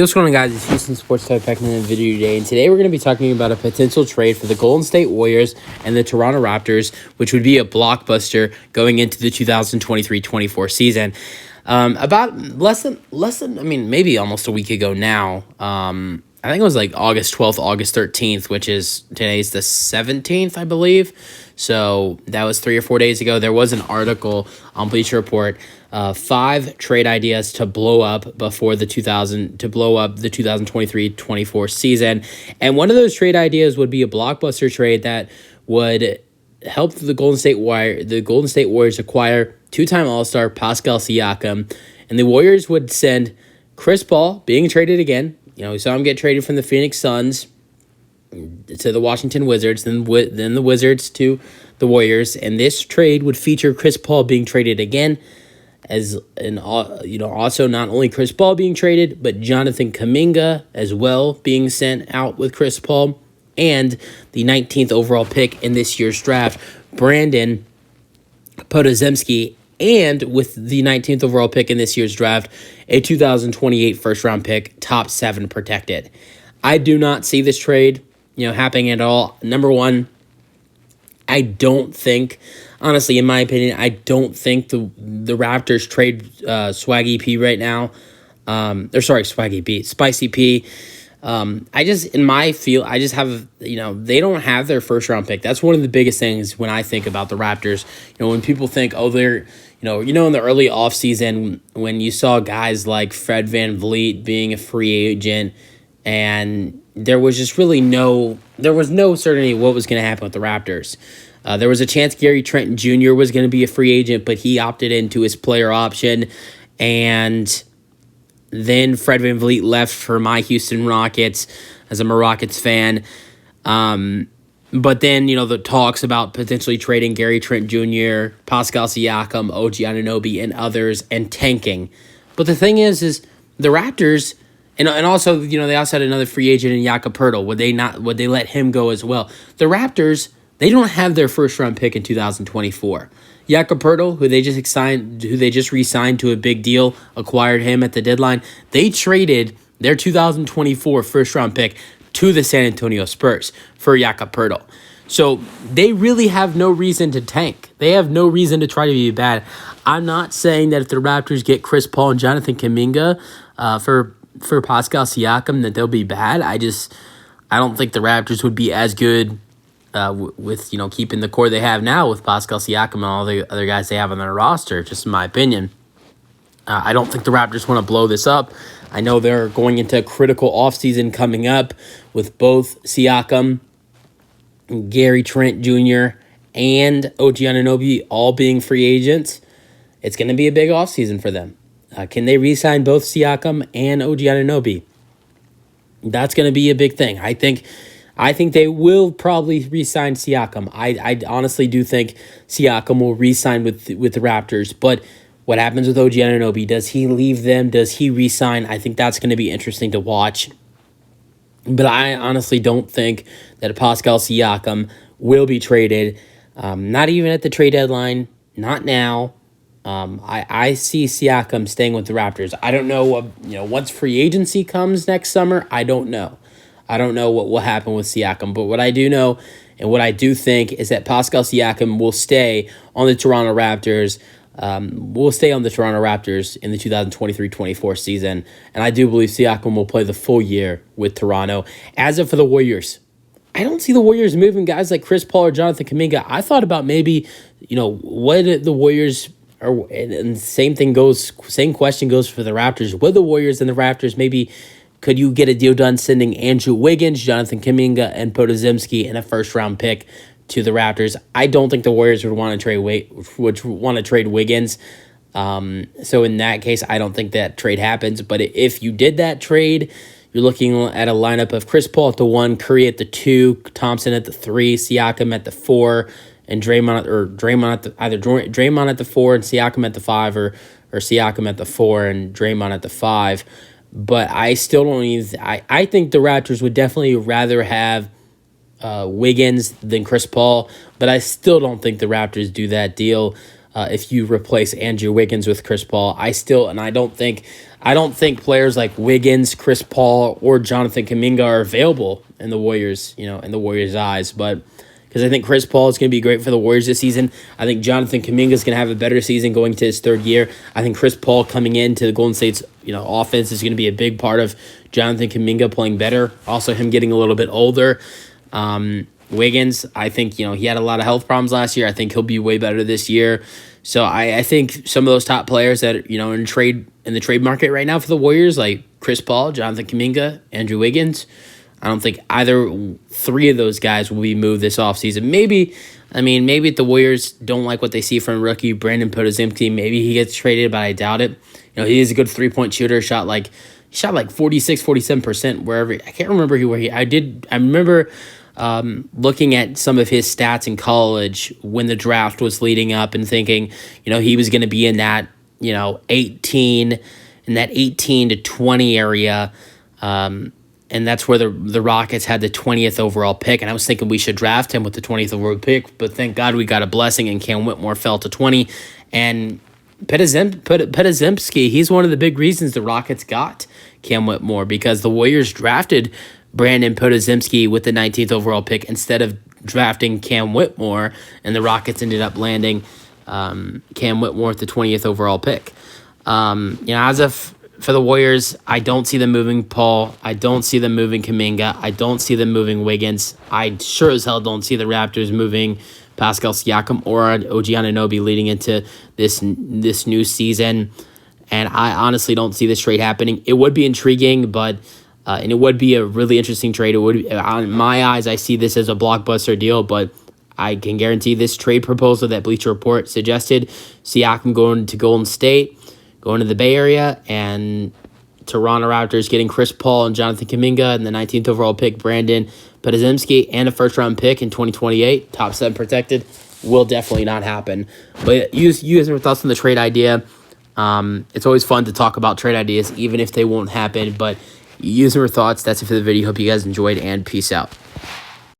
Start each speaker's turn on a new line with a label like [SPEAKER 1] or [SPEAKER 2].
[SPEAKER 1] What's going on, guys? It's Houston Sports Talk back in the video today, and today we're going to be talking about a potential trade for the Golden State Warriors and the Toronto Raptors, which would be a blockbuster going into the 2023-24 season. About maybe almost a week ago now. I think it was like August 12th, August 13th, which is today's the 17th, I believe. So that was 3 or 4 days ago. There was an article on Bleacher Report, 5 trade ideas to blow up the 2023-24 season. And one of those trade ideas would be a blockbuster trade that would help the Golden State Warriors acquire two-time All-Star Pascal Siakam, and the Warriors would send Chris Paul, being traded again. We saw him get traded from the Phoenix Suns to the Washington Wizards, then the Wizards to the Warriors, and this trade would feature Chris Paul being traded again, also not only Chris Paul being traded, but Jonathan Kuminga as well being sent out with Chris Paul, and the 19th overall pick in this year's draft, Brandon Podozemski, and with the 19th overall pick in this year's draft, a 2028 first-round pick, top 7 protected. I do not see this trade, happening at all. Number one, I don't think, honestly, in my opinion, I don't think the Raptors trade Swaggy P right now. Swaggy P, Spicy P. I just have, they don't have their first round pick. That's one of the biggest things when I think about the Raptors. When people think, they're, in the early offseason when you saw guys like Fred VanVleet being a free agent, and there was just really no certainty what was going to happen with the Raptors. There was a chance Gary Trent Jr. was going to be a free agent, but he opted into his player option, and then Fred VanVleet left for my Houston Rockets, as I'm a Rockets fan. But then, the talks about potentially trading Gary Trent Jr., Pascal Siakam, OG Anunoby, and others, and tanking. But the thing is the Raptors, and also, they also had another free agent in Jakob Poeltl. Would they let him go as well? The Raptors, they don't have their first round pick in 2024. Jakob Poeltl, who they just re-signed to a big deal, acquired him at the deadline. They traded their 2024 first-round pick to the San Antonio Spurs for Jakob Poeltl. So they really have no reason to tank. They have no reason to try to be bad. I'm not saying that if the Raptors get Chris Paul and Jonathan Kuminga for Pascal Siakam that they'll be bad. I don't think the Raptors would be as good with keeping the core they have now with Pascal Siakam and all the other guys they have on their roster, just in my opinion. I don't think the Raptors want to blow this up. I know they're going into a critical offseason coming up with both Siakam, Gary Trent Jr., and OG Anunoby all being free agents. It's going to be a big offseason for them. Can they re-sign both Siakam and OG Anunoby? That's going to be a big thing. I think they will probably re-sign Siakam. I honestly do think Siakam will re-sign with the Raptors. But what happens with OG Anunoby? Does he leave them? Does he re-sign? I think that's going to be interesting to watch. But I honestly don't think that Pascal Siakam will be traded. Not even at the trade deadline. Not now. I see Siakam staying with the Raptors. I don't know, once free agency comes next summer, I don't know. I don't know what will happen with Siakam, but what I do know and what I do think is that Pascal Siakam will stay on the Toronto Raptors. In the 2023-24 season, and I do believe Siakam will play the full year with Toronto. As of for the Warriors, I don't see the Warriors moving guys like Chris Paul or Jonathan Kuminga. I thought about maybe, what the Warriors are, and same question goes for the Raptors. Would the Warriors and the Raptors maybe, could you get a deal done sending Andrew Wiggins, Jonathan Kuminga, and Podozemski and a first-round pick to the Raptors? I don't think the Warriors would want to trade Wiggins. So in that case, I don't think that trade happens. But if you did that trade, you're looking at a lineup of Chris Paul at the 1, Curry at the 2, Thompson at the 3, Siakam at the 4, and Draymond at the 4 and Siakam at the 5, or Siakam at the 4 and Draymond at the 5. But I still don't even. I think the Raptors would definitely rather have Wiggins than Chris Paul, but I still don't think the Raptors do that deal. If you replace Andrew Wiggins with Chris Paul, I don't think I don't think players like Wiggins, Chris Paul, or Jonathan Kuminga are available in the Warriors, in the Warriors' eyes. But because I think Chris Paul is going to be great for the Warriors this season. I think Jonathan Kuminga is going to have a better season going to his third year. I think Chris Paul coming into the Golden State's offense is going to be a big part of Jonathan Kuminga playing better. Also, him getting a little bit older. Wiggins, I think he had a lot of health problems last year. I think he'll be way better this year. So I think some of those top players that in the trade market right now for the Warriors, like Chris Paul, Jonathan Kuminga, Andrew Wiggins, I don't think either three of those guys will be moved this offseason. Maybe if the Warriors don't like what they see from rookie Brandon Podozimski, maybe he gets traded, but I doubt it. He is a good 3-point shooter. Shot like 46, 47% wherever. I can't remember where he. I remember looking at some of his stats in college when the draft was leading up and thinking, he was going to be in that 18 to 20 area. And that's where the Rockets had the 20th overall pick. And I was thinking we should draft him with the 20th overall pick. But thank God we got a blessing and Cam Whitmore fell to 20. And Podozimski, he's one of the big reasons the Rockets got Cam Whitmore, because the Warriors drafted Brandon Podozimski with the 19th overall pick instead of drafting Cam Whitmore. And the Rockets ended up landing Cam Whitmore with the 20th overall pick. For the Warriors, I don't see them moving Paul. I don't see them moving Kuminga. I don't see them moving Wiggins. I sure as hell don't see the Raptors moving Pascal Siakam or OG Anunoby leading into this new season. And I honestly don't see this trade happening. It would be intriguing, but and it would be a really interesting trade. It would, in my eyes, I see this as a blockbuster deal, but I can guarantee this trade proposal that Bleacher Report suggested, Siakam going to Golden State, going to the Bay Area, and Toronto Raptors getting Chris Paul and Jonathan Kuminga and the 19th overall pick, Brandon Podozimski, and a first-round pick in 2028, top 7 protected, will definitely not happen. But you guys have thoughts on the trade idea. It's always fun to talk about trade ideas, even if they won't happen. But use your thoughts. That's it for the video. Hope you guys enjoyed, and peace out.